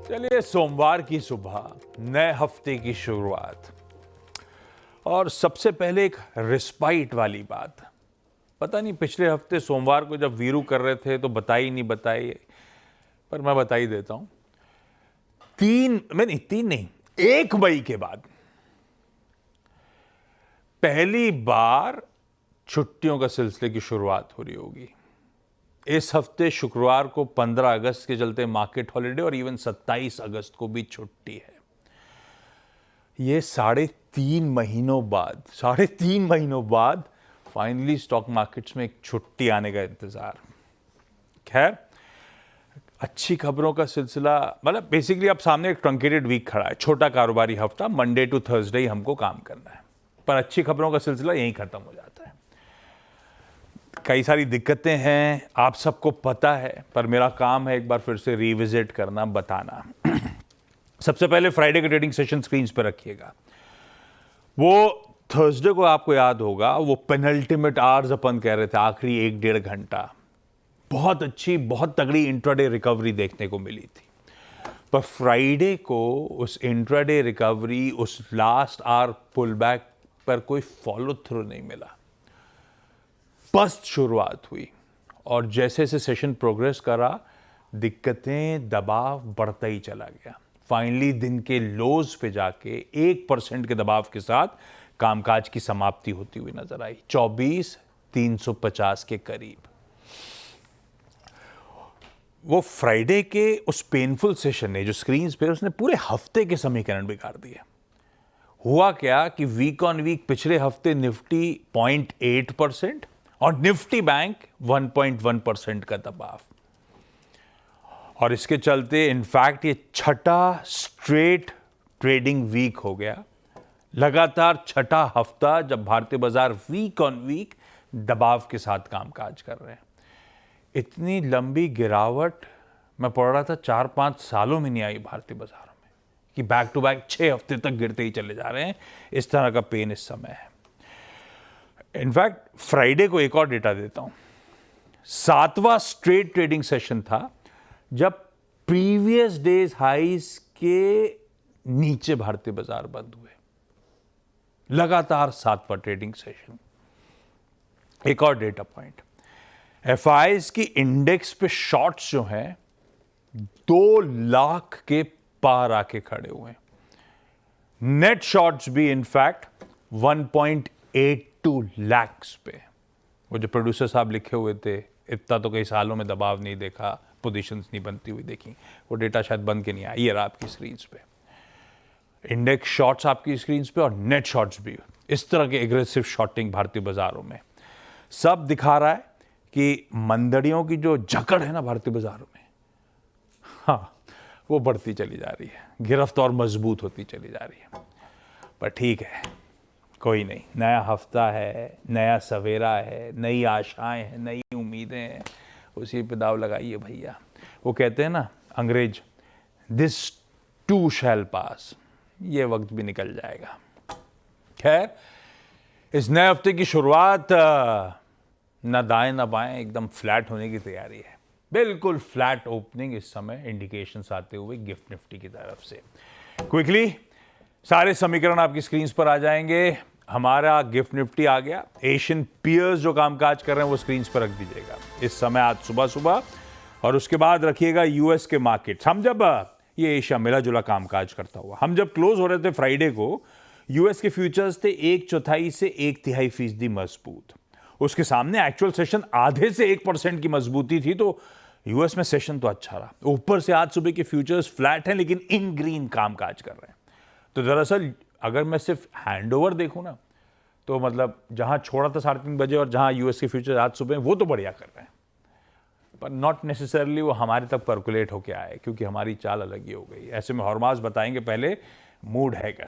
चलिए, सोमवार की सुबह, नए हफ्ते की शुरुआत और सबसे पहले एक रिस्पाइट वाली बात। पता नहीं पिछले हफ्ते सोमवार को जब वीरू कर रहे थे तो बताई नहीं बताई, पर मैं बता ही देता हूं। 1 मई के बाद पहली बार छुट्टियों का सिलसिले की शुरुआत हो रही होगी। इस हफ्ते शुक्रवार को 15 अगस्त के चलते मार्केट हॉलिडे और इवन 27 अगस्त को भी छुट्टी है। ये 3.5 महीनों बाद फाइनली स्टॉक मार्केट्स में एक छुट्टी आने का इंतजार। खैर, अच्छी खबरों का सिलसिला, मतलब बेसिकली अब सामने एक ट्रंकेटेड वीक खड़ा है, छोटा कारोबारी हफ्ता, मंडे टू थर्सडे ही हमको काम करना है, पर अच्छी खबरों का सिलसिला यहीं खत्म हो जाता है। कई सारी दिक्कतें हैं, आप सबको पता है, पर मेरा काम है एक बार फिर से रिविजिट करना, बताना। सबसे पहले फ्राइडे के ट्रेडिंग सेशन स्क्रीन पर रखिएगा। वो थर्सडे को आपको याद होगा, वो पेनल्टीमेट आवर्स अपन कह रहे थे, आखिरी 1-1.5 घंटा बहुत अच्छी, बहुत तगड़ी इंट्राडे रिकवरी देखने को मिली थी। पर फ्राइडे को उस इंट्राडे रिकवरी, उस लास्ट आवर पुल बैक पर कोई फॉलो थ्रू नहीं मिला। पस्त शुरुआत हुई और जैसे जैसे सेशन प्रोग्रेस करा, दिक्कतें, दबाव बढ़ता ही चला गया। फाइनली दिन के लोज पे जाके 1% के दबाव के साथ कामकाज की समाप्ति होती हुई नजर आई, 24,350 के करीब। वो फ्राइडे के उस पेनफुल सेशन ने, जो स्क्रीन पे, उसने पूरे हफ्ते के समीकरण बिगाड़ दिए। हुआ क्या कि वीक ऑन वीक पिछले हफ्ते निफ्टी 0.8% और निफ्टी बैंक 1.1% का दबाव, और इसके चलते इनफैक्ट ये छठा स्ट्रेट ट्रेडिंग वीक हो गया, लगातार छठा हफ्ता जब भारतीय बाजार वीक ऑन वीक दबाव के साथ कामकाज कर रहे हैं। इतनी लंबी गिरावट मैं पढ़ रहा था 4-5 सालों में नहीं आई भारतीय बाजारों में, कि बैक टू बैक 6 हफ्ते तक गिरते ही चले जा रहे हैं। इस तरह का पेन इस समय है। इनफैक्ट फ्राइडे को एक और डेटा देता हूं, 7वां स्ट्रेट ट्रेडिंग सेशन था जब प्रीवियस डेज हाइज के नीचे भारतीय बाजार बंद हुए। लगातार 7वां ट्रेडिंग सेशन। एक और डेटा पॉइंट, एफआईज की इंडेक्स पे शॉर्ट्स जो हैं 2 लाख के पार आके खड़े हुए। नेट शॉर्ट्स भी इनफैक्ट 1.82 लाख पे। वो जो प्रोड्यूसर साहब लिखे हुए थे, इतना तो कई सालों में दबाव नहीं देखा, पोजीशंस नहीं बनती हुई देखी, वो डेटा शायद बन के नहीं आया। ये रहा आपकी स्क्रीन पे इंडेक्स शॉर्ट्स, आपकी स्क्रीन पे, और नेट शॉर्ट्स भी। इस तरह के एग्रेसिव शॉर्टिंग भारतीय बाजारों में सब दिखा रहा है कि मंदड़ियों की जो जकड़ है ना भारतीय बाजारों में, हाँ, वो बढ़ती चली जा रही है, गिरफ्त और मजबूत होती चली जा रही है। पर ठीक है, कोई नहीं, नया हफ्ता है, नया सवेरा है, नई आशाएं हैं, नई उम्मीदें हैं, उसी पे दाव लगाइए भैया। वो कहते हैं ना अंग्रेज, दिस टू शैल पास, ये वक्त भी निकल जाएगा। खैर, इस नए हफ्ते की शुरुआत ना दाएं ना बाएं, एकदम फ्लैट होने की तैयारी है। बिल्कुल फ्लैट ओपनिंग इस समय इंडिकेशंस आते हुए गिफ्ट निफ्टी की तरफ से। क्विकली सारे समीकरण आपकी स्क्रीन पर आ जाएंगे। हमारा गिफ्ट निफ्टी आ गया। एशियन पीयर्स जो कामकाज कर रहे हैं वो स्क्रीन पर रख दीजिएगा इस समय, आज सुबह, और उसके बाद रखिएगा यूएस के मार्केट। हम जब ये एशिया मिला जुला कामकाज करता हुआ, हम जब क्लोज हो रहे थे फ्राइडे को, यूएस के फ्यूचर्स थे 1/4 से 1/3% मजबूत। उसके सामने एक्चुअल सेशन आधे से 1% की मजबूती थी, तो यूएस में सेशन तो अच्छा रहा। ऊपर से आज सुबह के फ्यूचर्स फ्लैट हैं, लेकिन इन ग्रीन कामकाज कर रहे हैं। तो दरअसल अगर मैं सिर्फ हैंडओवर देखूं ना, तो मतलब जहां छोड़ा था 3:30 बजे और जहां यूएस के फ्यूचर आज सुबह, वो तो बढ़िया कर रहे हैं, पर नॉट नेसेसरली वो हमारे तक पर्कुलेट होके आए, क्योंकि हमारी चाल अलग ही हो गई। ऐसे में हॉर्मास बताएंगे पहले मूड है क्या।